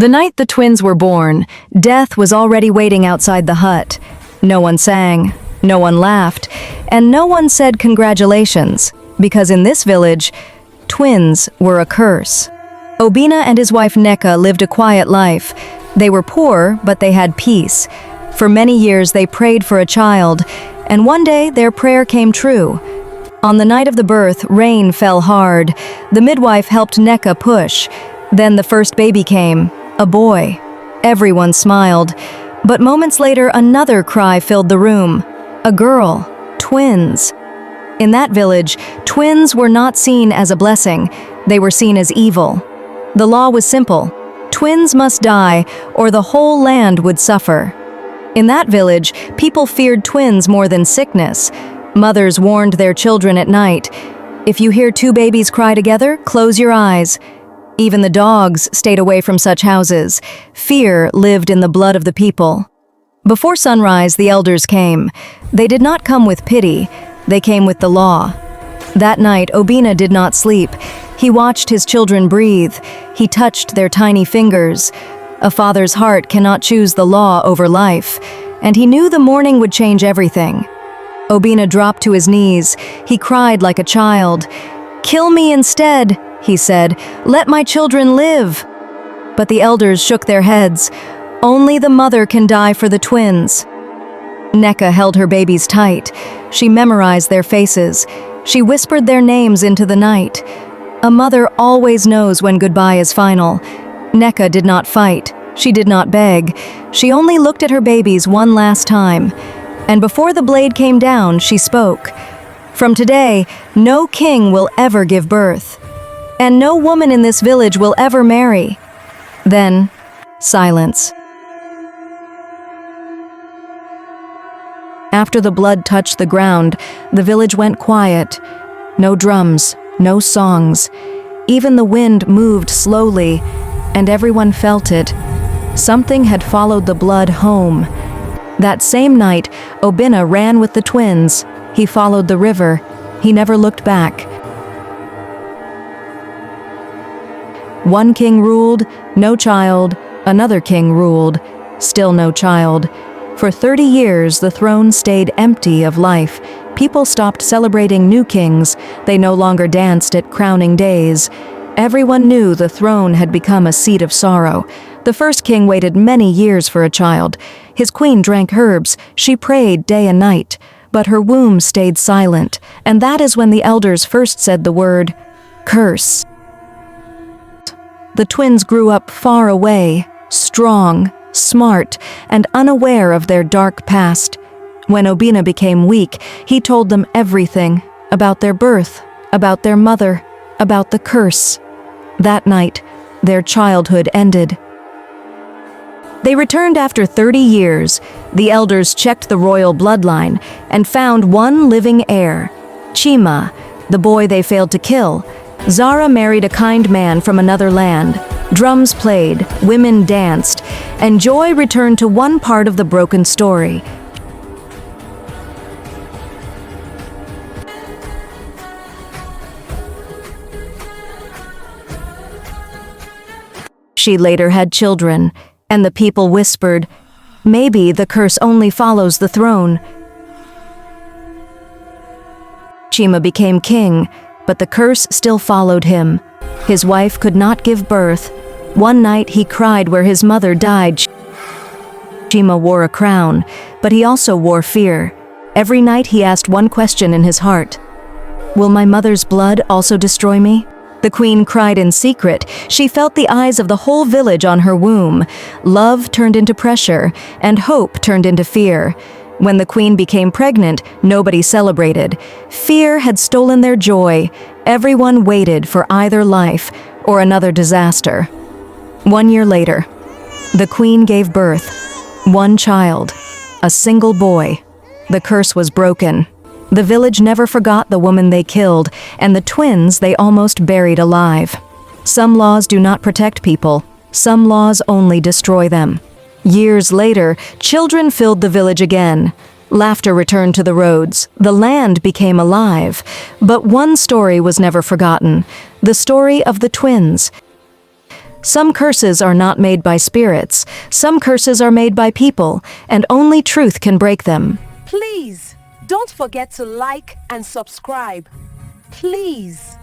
The night the twins were born, death was already waiting outside the hut. No one sang, no one laughed, and no one said congratulations, because in this village, twins were a curse. Obina and his wife Neka lived a quiet life. They were poor, but they had peace. For many years they prayed for a child, and one day their prayer came true. On the night of the birth, rain fell hard. The midwife helped Neka push. Then the first baby came, a boy. Everyone smiled. But moments later, another cry filled the room. A girl. Twins. In that village, twins were not seen as a blessing. They were seen as evil. The law was simple. Twins must die, or the whole land would suffer. In that village, people feared twins more than sickness. Mothers warned their children at night, "If you hear two babies cry together, close your eyes." Even the dogs stayed away from such houses. Fear lived in the blood of the people. Before sunrise, the elders came. They did not come with pity. They came with the law. That night, Obina did not sleep. He watched his children breathe. He touched their tiny fingers. A father's heart cannot choose the law over life, and he knew the morning would change everything. Obina dropped to his knees. He cried like a child. "Kill me instead," he said. "Let my children live." But the elders shook their heads. Only the mother can die for the twins. Neka held her babies tight. She memorized their faces. She whispered their names into the night. A mother always knows when goodbye is final. Neka did not fight. She did not beg. She only looked at her babies one last time. And before the blade came down, she spoke. "From today, no king will ever give birth. And no woman in this village will ever marry." Then, silence. After the blood touched the ground, the village went quiet. No drums, no songs. Even the wind moved slowly, and everyone felt it. Something had followed the blood home. That same night, Obina ran with the twins. He followed the river. He never looked back. One king ruled, no child. Another king ruled, still no child. For 30 years, the throne stayed empty of life. People stopped celebrating new kings. They no longer danced at crowning days. Everyone knew the throne had become a seat of sorrow. The first king waited many years for a child. His queen drank herbs. She prayed day and night. But her womb stayed silent, and that is when the elders first said the word, curse. The twins grew up far away, strong, smart, and unaware of their dark past. When Obina became weak, he told them everything about their birth, about their mother, about the curse. That night, their childhood ended. They returned after 30 years. The elders checked the royal bloodline and found one living heir, Chima, the boy they failed to kill. Zara married a kind man from another land. Drums played, women danced, and joy returned to one part of the broken story. She later had children, and the people whispered, "Maybe the curse only follows the throne." Chima became king, but the curse still followed him. His wife could not give birth. One night he cried where his mother died. Chima wore a crown, but he also wore fear. Every night he asked one question in his heart: "Will my mother's blood also destroy me?" The queen cried in secret. She felt the eyes of the whole village on her womb. Love turned into pressure, and hope turned into fear. When the queen became pregnant, nobody celebrated. Fear had stolen their joy. Everyone waited for either life or another disaster. 1 year later, the queen gave birth. One child, a single boy. The curse was broken. The village never forgot the woman they killed, and the twins they almost buried alive. Some laws do not protect people. Some laws only destroy them. Years later, children filled the village again. Laughter returned to the roads. The land became alive. But one story was never forgotten: the story of the twins. Some curses are not made by spirits, some curses are made by people, and only truth can break them. Please don't forget to like and subscribe. Please.